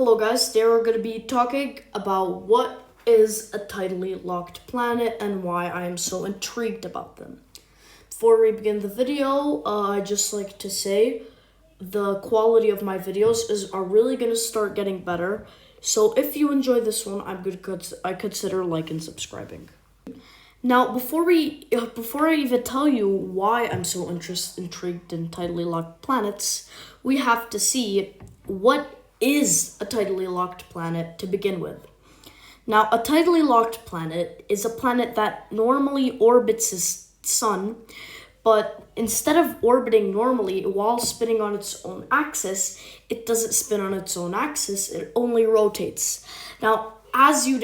Hello guys, today we're going to be talking about what is a tidally locked planet and why I am so intrigued about them. Before we begin the video, I'd just like to say the quality of my videos are really going to start getting better. So if you enjoy this one, I consider liking and subscribing. Now, before I even tell you why I'm so intrigued in tidally locked planets, we have to see what is a tidally locked planet to begin with. Now, a tidally locked planet is a planet that normally orbits its sun, but instead of orbiting normally while spinning on its own axis, it doesn't spin on its own axis, it only rotates. Now, as you'd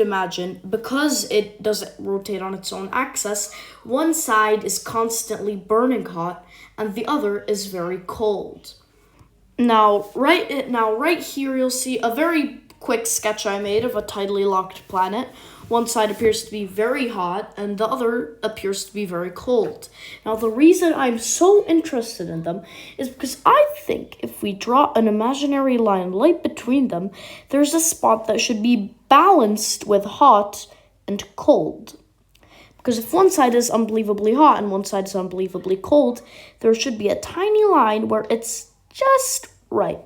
imagine, because it doesn't rotate on its own axis, one side is constantly burning hot and the other is very cold. Now, right here, you'll see a very quick sketch I made of a tidally locked planet. One side appears to be very hot, and the other appears to be very cold. Now, the reason I'm so interested in them is because I think if we draw an imaginary line right between them, there's a spot that should be balanced with hot and cold. Because if one side is unbelievably hot and one side is unbelievably cold, there should be a tiny line where it's just right.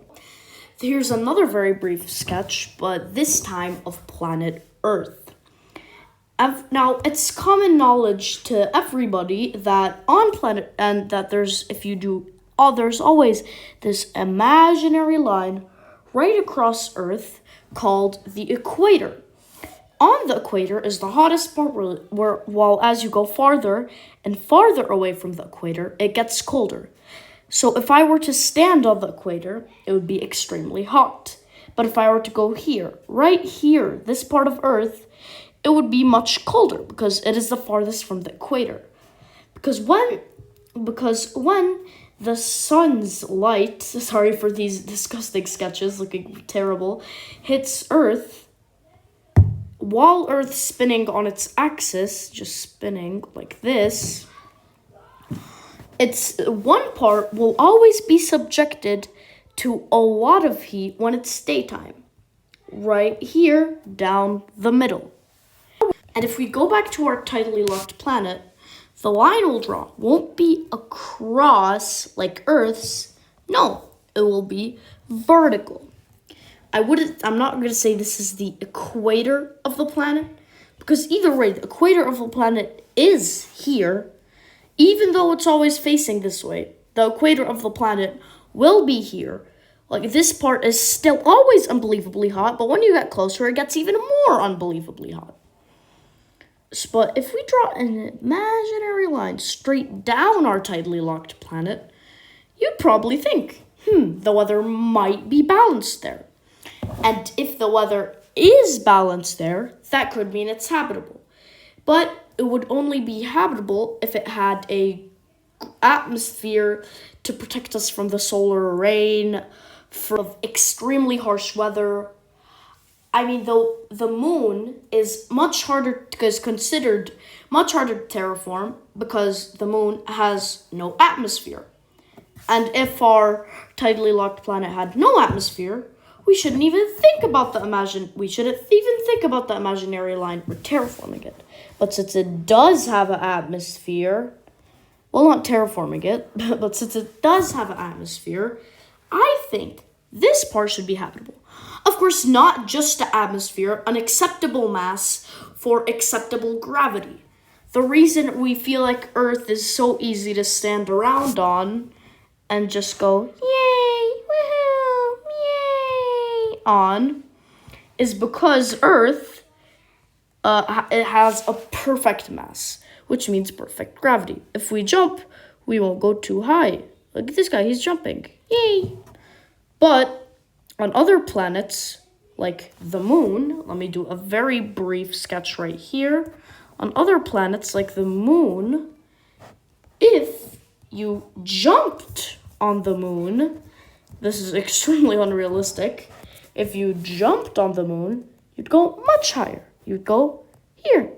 Here's another very brief sketch, but this time of planet Earth. Now, it's common knowledge to everybody that on planet and that there's always this imaginary line right across Earth called the equator. On the equator is the hottest part while as you go farther and farther away from the equator, it gets colder. So if I were to stand on the equator, it would be extremely hot. But if I were to go here, right here, this part of Earth, it would be much colder because it is the farthest from the equator. Because when the sun's light, sorry for these disgusting sketches looking terrible, hits Earth, while Earth's spinning on its axis, just spinning like this, its one part will always be subjected to a lot of heat when it's daytime. Right here, down the middle. And if we go back to our tidally locked planet, the line we'll draw won't be across like Earth's. No, it will be vertical. I'm not going to say this is the equator of the planet, because either way, the equator of the planet is here. Even though it's always facing this way, the equator of the planet will be here. Like, this part is still always unbelievably hot, but when you get closer, it gets even more unbelievably hot. But if we draw an imaginary line straight down our tidally locked planet, you'd probably think, the weather might be balanced there. And if the weather is balanced there, that could mean it's habitable. But it would only be habitable if it had a atmosphere to protect us from the solar rain, from extremely harsh weather. I mean, though the moon is considered much harder to terraform because the moon has no atmosphere. And if our tidally locked planet had no atmosphere, we shouldn't even think about the imaginary line for terraforming it. But since it does have an atmosphere, well, not terraforming it, but since it does have an atmosphere, I think this part should be habitable. Of course, not just the atmosphere, an acceptable mass for acceptable gravity. The reason we feel like Earth is so easy to stand around on and just go, yay, woohoo, yay, on, is because Earth it has a perfect mass, which means perfect gravity. If we jump, we won't go too high. Look at this guy, he's jumping. Yay! But on other planets, like the moon, let me do a very brief sketch right here. On other planets, like the moon, if you jumped on the moon, this is extremely unrealistic. If you jumped on the moon, you'd go much higher. You'd go here.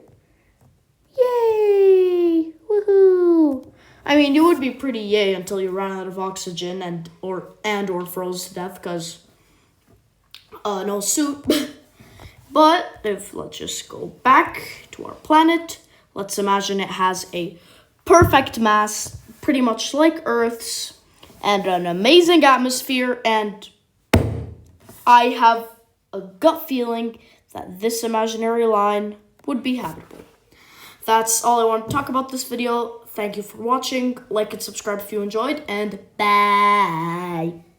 Yay! Woohoo! I mean, it would be pretty yay until you ran out of oxygen or froze to death, because no suit. But if let's just go back to our planet, let's imagine it has a perfect mass, pretty much like Earth's, and an amazing atmosphere, and I have a gut feeling that this imaginary line would be habitable. That's all I want to talk about this video. Thank you for watching. Like and subscribe if you enjoyed, and bye.